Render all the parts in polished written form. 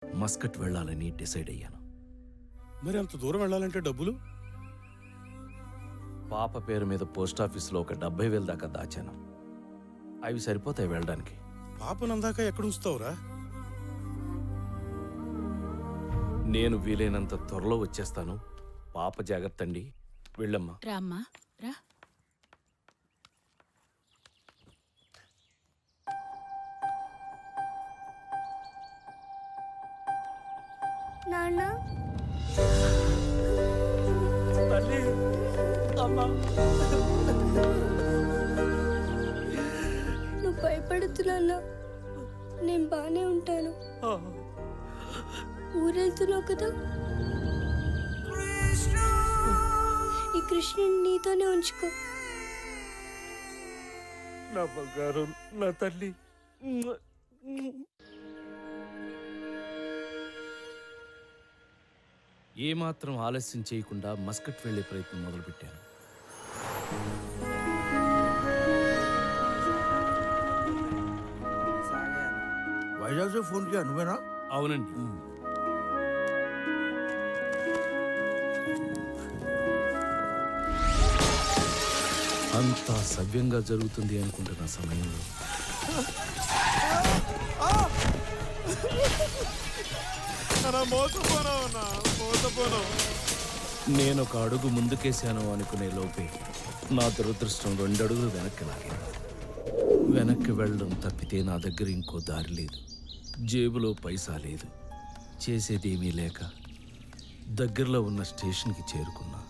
Muscat వెళ్ళాలని decide అయ్యాను. మరి అంత దూరం వెళ్ళాలంటే డబ్బులు? పాప పేరు మీద పోస్టాఫీసులో ఒక 70,000 దాకా దాచాను. అవి సరిపోతాయి వెళ్ళడానికి. పాపనందాక ఎక్కడ ఉంచుతావురా? నేను వీలైనంత త్వరలో వచ్చేస్తాను. పాప జాగ్రత్త అండి. వెళ్ళమ్మా. రామ్మా రా. నాన్న తల్లి, అమ్మా. నువ్వు భయపడుతున్నా, నేను బానే ఉంటాను. ఊరెళ్తున్నావు కదా, ఈ కృష్ణుని నీతోనే ఉంచుకో. నా బంగారు, నా తల్లి. ఏమాత్రం ఆలస్యం చేయకుండా మస్కట్ వెళ్లే ప్రయత్నం మొదలుపెట్టాను. వైజాగ్ से फोन किया నువ్వేనా? అవునండి. అంతా సవ్యంగా జరుగుతుంది అనుకుంటున్న సమయంలో నేను ఒక అడుగు ముందుకేశాను అనుకునే లోపే నా దురదృష్టం 2 అడుగులు వెనక్కి లాగాను. వెనక్కి వెళ్ళడం తప్పితే నా దగ్గర ఇంకో దారి లేదు. జేబులో పైసా లేదు. చేసేదేమీ లేక దగ్గరలో ఉన్న స్టేషన్కి చేరుకున్నా.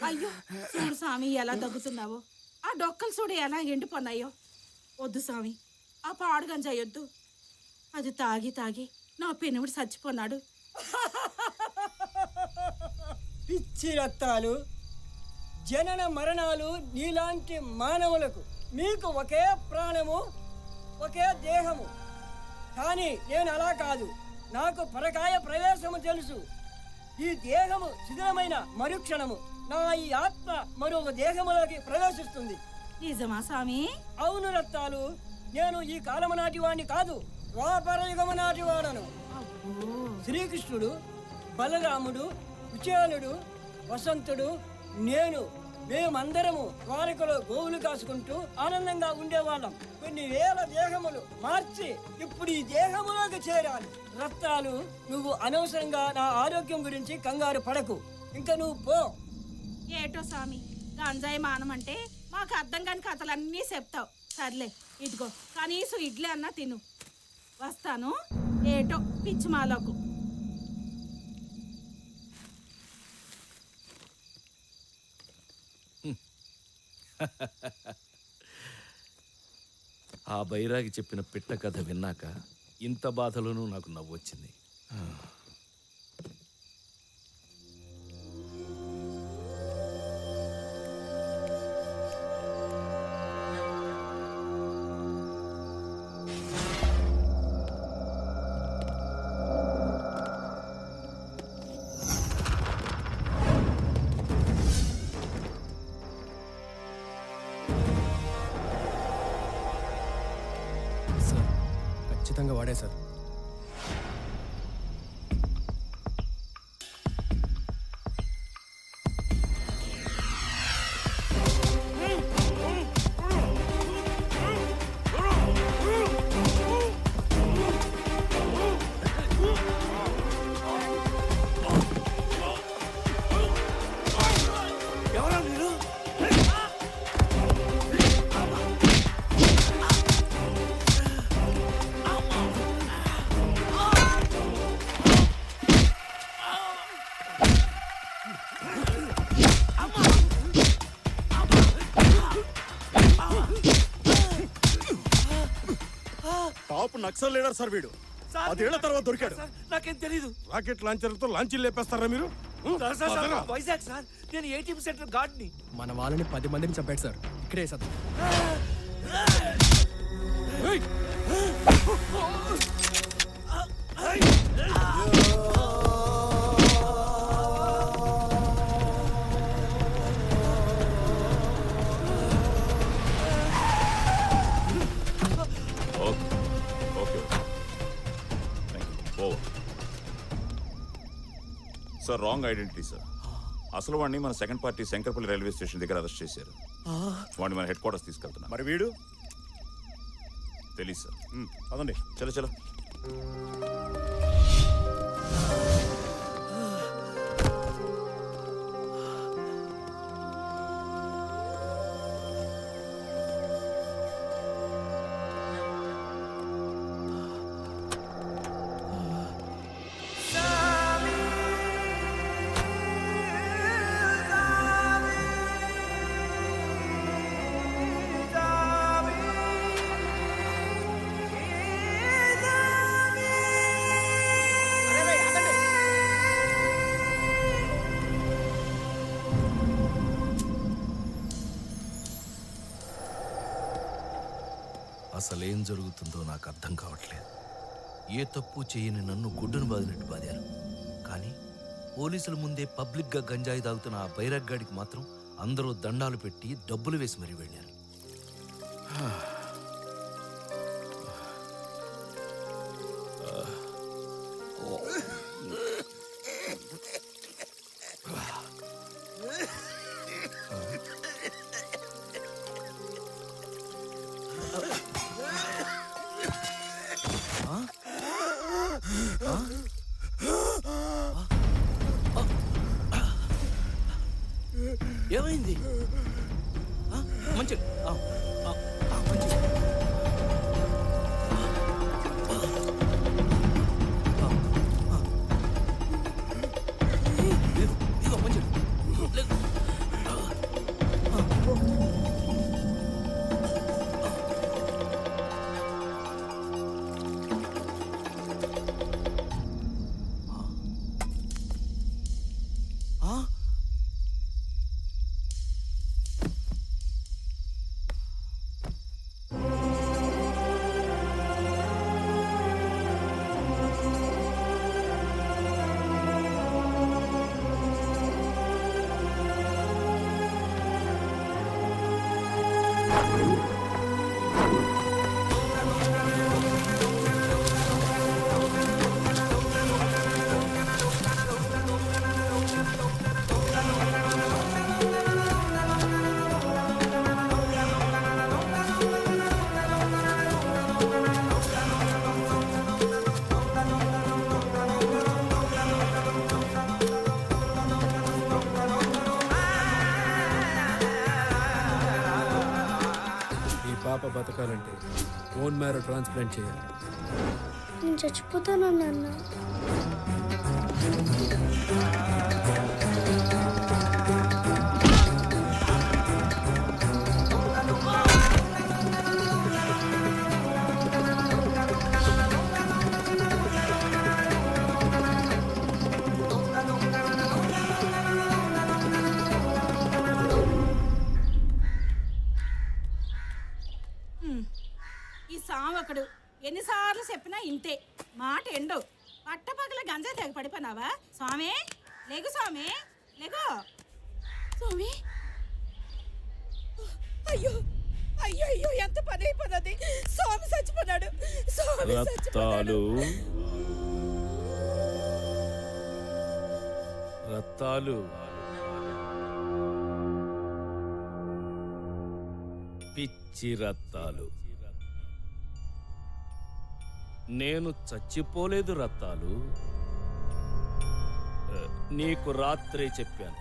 అయ్యో చూడు స్వామి ఎలా దగ్గుతున్నావో, ఆ డొక్కలు చూడు ఎలా ఎండిపోన్నాయో. వద్దు స్వామి, ఆ పాడుగం చేయొద్దు. అది తాగి తాగి నా పెనుముడు చచ్చిపోన్నాడు. పిచ్చి రక్తాలు, జనన మరణాలు నీలాంటి మానవులకు. మీకు ఒకే ప్రాణము, ఒకే దేహము. కానీ నేను అలా కాదు. నాకు పరకాయ ప్రవేశము తెలుసు. ఈ దేహము శిథిలమైన మరుక్షణము నా ఈ ఆత్మ మరొక దేహములోకి ప్రవేశిస్తుంది. నిజమా స్వామి? అవును రక్తాలు, నేను ఈ కాలము నాటి వాడిని కాదు, ద్వాపర యుగము నాటి వాడను. శ్రీకృష్ణుడు, బలరాముడు, కుచేలుడు, వసంతుడు, నేను, మేమందరము ద్వారకలో గోవులు కాసుకుంటూ ఆనందంగా ఉండేవాళ్ళం. కొన్ని వేల దేహములు మార్చి ఇప్పుడు ఈ దేహములోకి చేరాను. రక్తాలు, నువ్వు అనవసరంగా నా ఆరోగ్యం గురించి కంగారు పడకు. ఇంకా నువ్వు పో. ఏటో స్వామి, గంజాయి మానమంటే మాకు అర్థం కాని కథలన్నీ చెప్తావు. సర్లే, ఇదిగో కనీసం ఇడ్లీ అన్నా తిను. వస్తాను. ఏటో పిచ్చి మాలకు. ఆ బైరాగి చెప్పిన పిట్ట కథ విన్నాక ఇంత బాధలోనూ నాకు నవ్వొచ్చింది. ఖచ్చితంగా వాడే sir. Top Naxal leader sir వీడు. అదేళ్ల తర్వాత దొరికాడు నాకేం తెలీదు రాకెట్ లాంచర్లతో లాంచీలు లేపేస్తారా మీరు పదరా. వైజాగ్ సార్ నేను ఏటీఎం సెంటర్ గార్డ్ని మన వాళ్ళని 10 మందిని చంపాడు సార్. ఇక్కడే సార్. ఏయ్! Okay over sir wrong identity sir అసలు వాడిని మన second party Shankarpalli railway station దగ్గర అరెస్ట్ చేశారు వాడిని మన హెడ్ క్వార్టర్స్ తీసుకెళ్తున్నాం మరి వీడు తెలీదు సార్ అదండి చలో చలో అసలేం జరుగుతుందో నాకు అర్థం కావట్లేదు. ఏ తప్పు చేయని నన్ను గుడ్డును బాదినట్టు బాదారు. కానీ పోలీసుల ముందే పబ్లిక్గా గంజాయి తాగుతున్న ఆ బైరగ్గాడికి మాత్రం అందరూ దండాలు పెట్టి డబ్బులు వేసి మరీ వెళ్ళారు. ఏమైంది? మంచి మంచి పాప బతకాలంటే బోన్ మ్యారో ట్రాన్స్ప్లాంట్ చేయాలి. నేను చచ్చిపోతాను నాన్న. ఈ సావకుడు ఎన్నిసార్లు చెప్పినా ఇంతే మాట ఎండు. పట్టపగల గంజా తెగ పడిపోయినావా? స్వామి లేగు, స్వామి లేగు. స్వామి అయ్యో అయ్యో అయ్యో ఎంత పని అయిపోతుంది. స్వామి చచ్చిపోన్నాడు. స్వామి రత్తాలు రత్తాలు పిచ్చి రత్తాలు, నేను చచ్చిపోలేదు రత్తాలు. నీకు రాత్రే చెప్పాను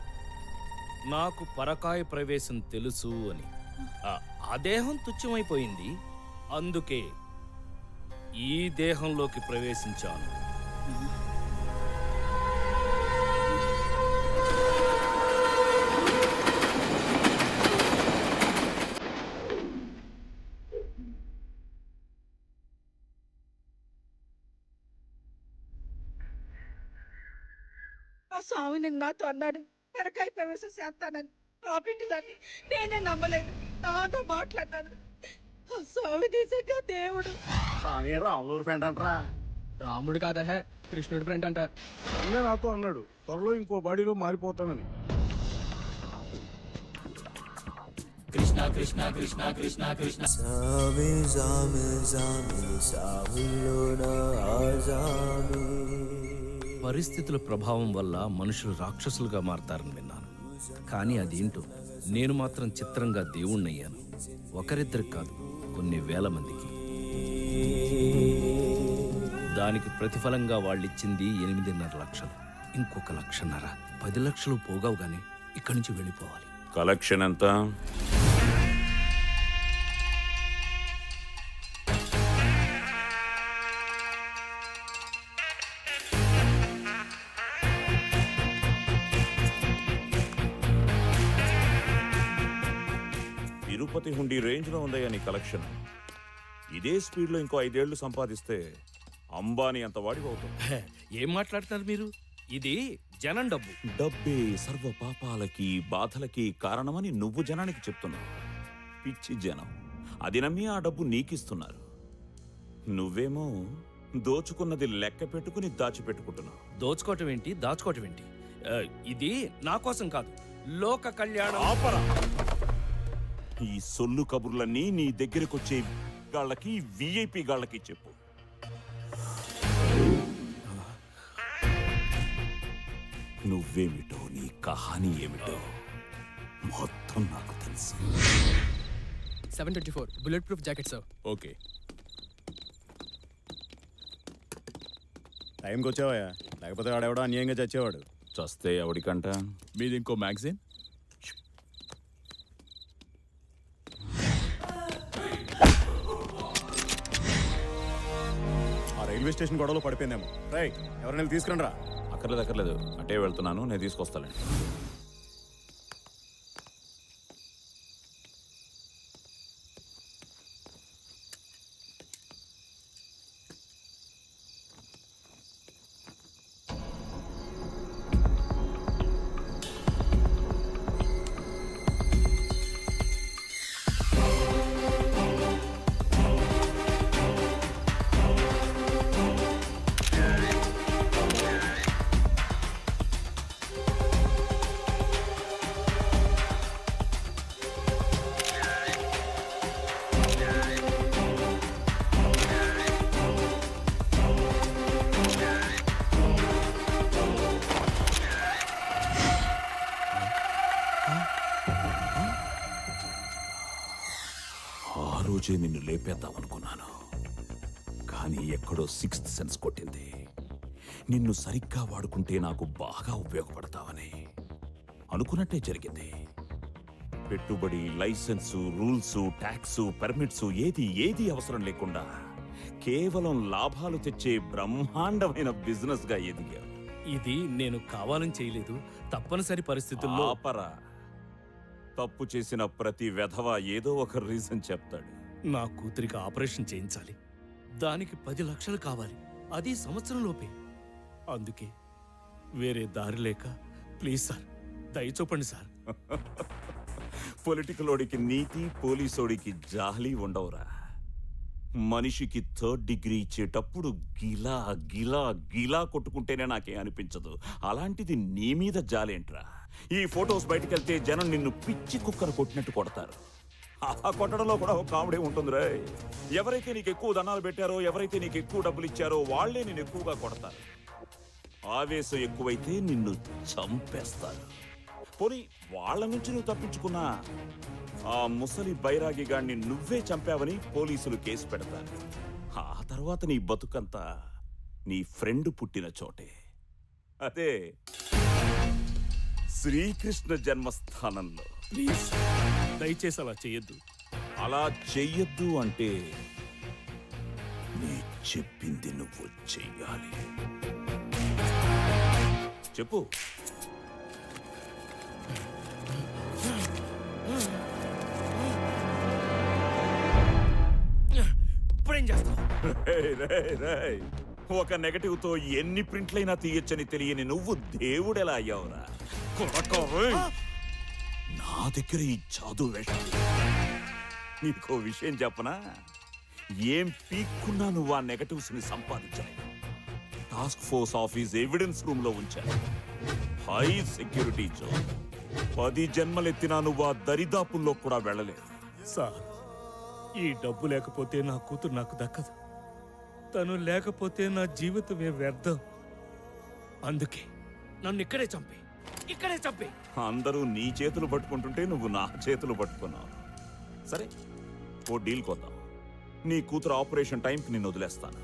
నాకు పరకాయ ప్రవేశం తెలుసు అని. ఆ దేహం తుచ్చమైపోయింది, అందుకే ఈ దేహంలోకి ప్రవేశించాను. ఆ స్వామి నేను నాతో అన్నాడు పెరకాయ ప్రవేశం చేస్తానని. ఆ బిడ్డదాన్ని నేనే నమ్మలేదు. నాతో మాట్లాడినాను. ఆ స్వామి నిజంగా దేవుడు. స్వామి రాముడు ఫ్రెండ్ అంటారా? రాముడు కాదా కృష్ణుడి ఫ్రెండ్ అంట. అన్నీ నాతో అన్నాడు త్వరలో ఇంకో బాడీలో మారిపోతానని. పరిస్థితుల ప్రభావం వల్ల మనుషులు రాక్షసులుగా మారతారని విన్నాను. కానీ అదేంటో నేను మాత్రం చిత్రంగా దేవుణ్ణయ్యాను. ఒకరిద్దరు కాదు, కొన్ని వేల మందికి. దానికి ప్రతిఫలంగా వాళ్ళిచ్చింది 8.5 లక్షలు. ఇంకొక 1.5 లక్షలు, 10 లక్షలు పోగావుగానే ఇక్కడి నుంచి వెళ్ళిపోవాలి. కలెక్షన్ ఎంత? తిరుపతి హుండీ రేంజ్ లో ఉందయ్యా నీ కలెక్షన్. ఇదే స్పీడ్ లో ఇంకో 5 ఏళ్లు సంపాదిస్తే అంబానీ అంత వాడి అవుతాం. హే, ఏం మాట్లాడుతున్నారు మీరు? ఇది జనం డబ్బు. డబ్బే సర్వ పాపాలకి బాధలకి కారణమని నువ్వు జనానికి చెప్తున్నావు. పిచ్చి జనం అది నమ్మి ఆ డబ్బు నీకిస్తున్నారు. నువ్వేమో దోచుకున్నది లెక్క పెట్టుకుని దాచిపెట్టుకుంటున్నావు. దోచుకోవటం ఏంటి, దాచుకోవటం ఏంటి? ఇది నా కోసం కాదు, లోక కళ్యాణం. ఆపరా! ఈ సొల్లు కబుర్లన్నీ నీ దగ్గరకొచ్చే గాళ్ళకి, విఐపి గాళ్ళకి చెప్పు. నువ్వేమిటో, నీ కహానీ ఏమిటో మొత్తం నాకు తెలుసు. 724 bullet proof jacket sir. Okay, టైంకి వచ్చావా? లేకపోతే వాడెవడో అన్యాయంగా చచ్చేవాడు. చస్తే ఎవడికంట? మీది ఇంకో మ్యాగజైన్? ఆ రైల్వే స్టేషన్ గొడవలో పడిపోయిందేమో. రైట్, ఎవరైనా తీసుకురండి రా. అక్కర్లేదు, అటే వెళ్తున్నాను, నేను తీసుకొస్తానండి. ఆ రోజే నిన్ను లేపేద్దామనుకున్నాను, కానీ ఎక్కడో 6th సెన్స్ కొట్టింది. నిన్ను సరిగ్గా వాడుకుంటే నాకు బాగా ఉపయోగపడతావని. అనుకున్నట్టే జరిగింది. పెట్టుబడి, లైసెన్సు, రూల్సు, ట్యాక్సు, పర్మిట్సు ఏది అవసరం లేకుండా కేవలం లాభాలు తెచ్చే బ్రహ్మాండమైన బిజినెస్ గా ఎదిగావు. ఇది నేను కావాలని చేయలేదు, తప్పనిసరి పరిస్థితుల్లో. ఆపరా! తప్పు చేసిన ప్రతి వెధవ ఏదో ఒక రీజన్ చెప్తాడు. నా కూతురికి ఆపరేషన్ చేయించాలి, దానికి 10 లక్షలు కావాలి, అది సంవత్సరంలోపే. అందుకే వేరే దారి లేక, ప్లీజ్ సార్, దయచూపండి సార్. పొలిటికలోడికి నీతి, పోలీసోడికి జాలి ఉండవురా. మనిషికి 3rd డిగ్రీ ఇచ్చేటప్పుడు గిలా గిలా గిలా కొట్టుకుంటేనే నాకేం అనిపించదు. అలాంటిది నీ మీద జాలేంట్రా? ఈ ఫొటోస్ బయటకెళ్తే జనం నిన్ను పిచ్చి కుక్కను కొట్టినట్టు కొడతారు. ఆ కొట్టడంలో కూడా ఒక కామెడీ ఉంటుంది రే. ఎవరైతే నీకు ఎక్కువ దండాలు పెట్టారో, ఎవరైతే నీకు ఎక్కువ డబ్బులు ఇచ్చారో వాళ్లే నిన్ను ఎక్కువగా కొడతారు. ఆవేశం ఎక్కువైతే నిన్ను చంపేస్తారు. పోనీ వాళ్ళ నుంచి నువ్వు తప్పించుకున్నా ఆ ముసలి బైరాగి గాడిని నువ్వే చంపావని పోలీసులు కేసు పెడతారు. ఆ తర్వాత నీ బతుకంతా నీ ఫ్రెండ్ పుట్టిన చోటే, అదే శ్రీకృష్ణ జన్మస్థానంలో. ప్లీజ్ దయచేసి అలా చేయొద్దు. అలా చెయ్యొద్దు అంటే నీ చెప్పింది నువ్వు చెయ్యాలి. చెప్పు. ఇప్పుడేం చేస్తావు? రేయ్, రేయ్, రేయ్. ఒక నెగటివ్ తో ఎన్ని ప్రింట్లైనా తీయొచ్చని తెలియని నువ్వు దేవుడెలా అయ్యావురా కొరకా, ఏయ్! నా దగ్గర ఈ జాదు వేషం. నీకో విషయం చెప్పనా? ఏం పీక్కున్నా నువ్వు ఆ నెగటివ్స్ ని సంపాదించావు. Task force office evidence room లో ఉంచాను. High security zone. 10 జన్మలెత్తినా నువ్వు ఆ దరిదాపుల్లో కూడా వెళ్ళలేదు. సార్, ఈ డబ్బు లేకపోతే నా కూతురు నాకు దక్కదు. తను లేకపోతే నా జీవితమే వ్యర్థం. అందుకే నన్ను ఇక్కడే చంపే. అందరూ నీ చేతులు పట్టుకుంటుంటే నువ్వు నా చేతులు పట్టుకున్నావు. సరే, ఓ డీల్ కొద్దాం. నీ కూతురు ఆపరేషన్ టైంకి నిన్ను వదిలేస్తాను.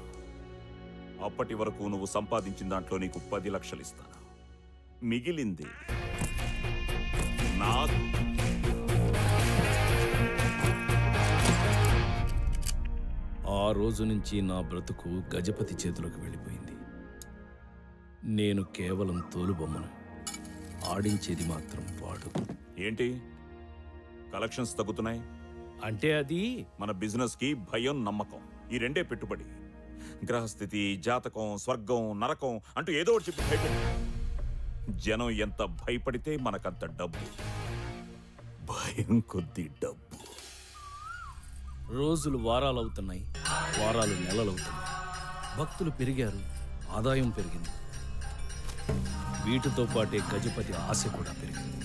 అప్పటి వరకు నువ్వు సంపాదించిన దాంట్లో నీకు 10 లక్షలు ఇస్తాను. మిగిలింది నాకు. ఆ రోజు నుంచి నా బ్రతుకు గజపతి చేతిలోకి వెళ్ళిపోయింది. నేను కేవలం తోలుబొమ్మను, ఆడించేది మాత్రం వాడు. ఏంటి కలెక్షన్స్ తగ్గుతున్నాయి? అంటే అది మన బిజినెస్ కి భయం, నమ్మకం, ఈ రెండే పెట్టుబడి. గ్రహస్థితి, జాతకం, స్వర్గం, నరకం అంటూ ఏదో ఒకటి చెప్పి భయపడి, జనం ఎంత భయపడితే మనకంత డబ్బు. భయం కొద్ది డబ్బు. రోజులు వారాలవుతున్నాయి, వారాలు నెలలవుతున్నాయి. భక్తులు పెరిగారు, ఆదాయం పెరిగింది. వీటితో పాటే గజపతి ఆశ కూడా పెరిగింది.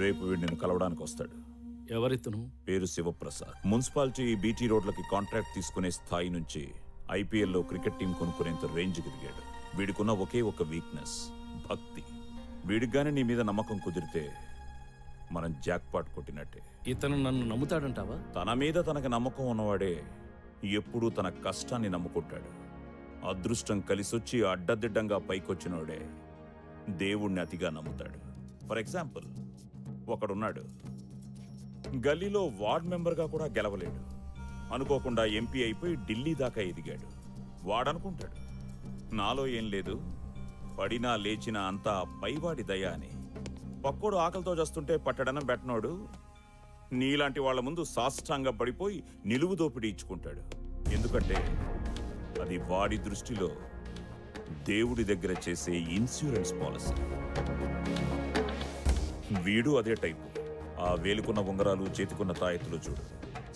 రేపు వీడు నిన్ను కలవడానికి వస్తాడు. ఎవరితను? పేరు శివప్రసాద్. మున్సిపాలిటీ బీటీ రోడ్లకి కాంట్రాక్ట్ తీసుకునే స్థాయి నుంచి ఐపీఎల్లో క్రికెట్ టీం కొనుక్కునేంత రేంజ్కి దిగాడు. వీడికున్న ఒకే ఒక వీక్నెస్, భక్తి. వీడిగానే నీ మీద నమ్మకం కుదిరితే మనం జాక్పాట్ కొట్టినట్టే. ఇతను నన్ను నమ్ముతాడంటావా? తన మీద తనకు నమ్మకం ఉన్నవాడే ఎప్పుడూ తన కష్టాన్ని నమ్ముకుంటాడు. అదృష్టం కలిసొచ్చి అడ్డదిడ్డంగా పైకొచ్చినోడే దేవుణ్ణి అతిగా నమ్ముతాడు. ఫర్ ఎగ్జాంపుల్, ఒకడున్నాడు, గల్లీలో వార్డ్ మెంబర్గా కూడా గెలవలేడు. అనుకోకుండా ఎంపీ అయిపోయి ఢిల్లీ దాకా ఎదిగాడు. వాడనుకుంటాడు, నాలో ఏం లేదు, పడినా లేచినా అంతా పైవాడి దయ అని. పక్కోడు ఆకలితో చేస్తుంటే పట్టడనం పెట్టనోడు నీలాంటి వాళ్ళ ముందు సాష్టాంగ పడిపోయి నిలువు దోపిడీ ఇచ్చుకుంటాడు. ఎందుకంటే అది వాడి దృష్టిలో దేవుడి దగ్గర చేసే ఇన్సూరెన్స్ పాలసీ. వీడు అదే టైపు. ఆ వేలుకున్న ఉంగరాలు, చేతికున్న తాయెత్తులు చూడు.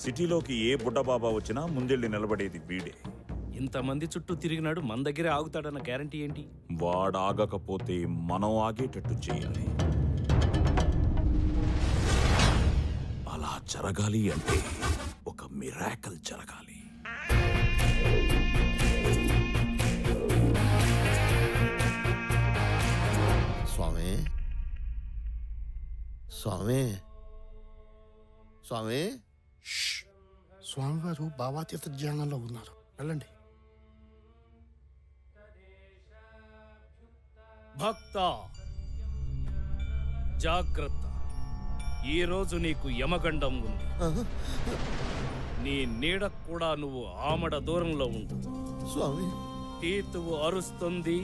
సిటీలోకి ఏ బుడ్డబాబా వచ్చినా ముందెళ్ళి నిలబడేది వీడే. ఇంతమంది చుట్టూ తిరిగినాడు, మన దగ్గరే ఆగుతాడన్న గ్యారంటీ ఏంటి? వాడాగకపోతే మనం ఆగేటట్టు చేయాలి. అలా జరగాలి అంటే ఒక మిరాకల్ జరగాలి. స్వామి, స్వామి, స్వామి. స్వామివారు భావాతీత ధ్యానంలో ఉన్నారు, వెళ్ళండి. భక్త జాగ్రత్త, ఈ రోజు నీకు యమగండం ఉంది. నీ నీడ కూడా నువ్వు ఆమడ దూరంలో ఉండు. స్వామి, తీతువు అరుస్తుంది,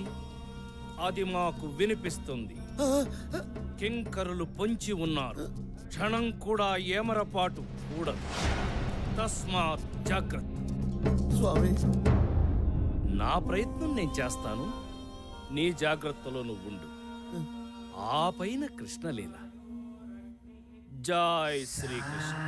అది మాకు వినిపిస్తుంది. కింకరులు పొంచి ఉన్నారు, క్షణం కూడా ఏమరపాటు కూడదు. తస్మాత్ జాగ్రత్త. స్వామి, నా ప్రయత్నం నేను చేస్తాను, నీ జాగ్రత్తలో నువ్వు ఉండు. ఆ పైన కృష్ణలీల. జై శ్రీకృష్ణ.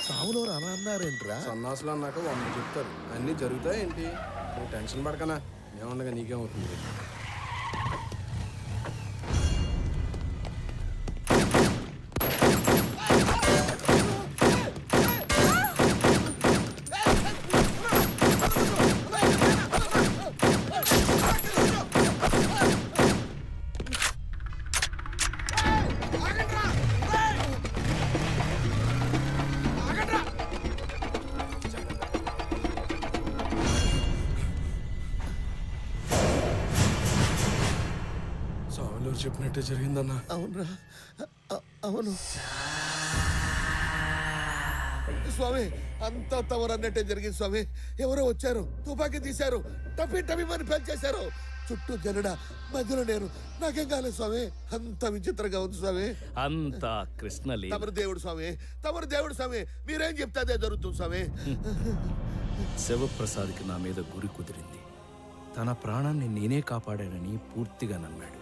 సావులో అన్నారేంట్రా? సన్నాసులు అన్నాక 100 చెప్తారు, అన్నీ జరుగుతాయేంటి? నువ్వు టెన్షన్ పడకనా, ఏముండగా నీకేమవుతుంది. చెప్పినట్టే జరిగిందన్నా. అవునరా, అవును స్వామి, అంతా తవరన్నట్టే జరిగింది స్వామి. ఎవరో వచ్చారు, తుపాకీ తీశారు, టపి టపిమని పేల్చేశారు. చుట్టూ జనడ మధ్యలో నేను నాకేం కాలేదు స్వామి అంత విచిత్రంగా ఉంది స్వామి అంతా కృష్ణ లీల. తమరు దేవుడు స్వామి తమరు దేవుడు స్వామి మీరేం చెప్తే అదే జరుగుతుంది స్వామి శివప్రసాద్కి నా మీద గురి కుదిరింది. తన ప్రాణాన్ని నేనే కాపాడానని పూర్తిగా నమ్మాడు.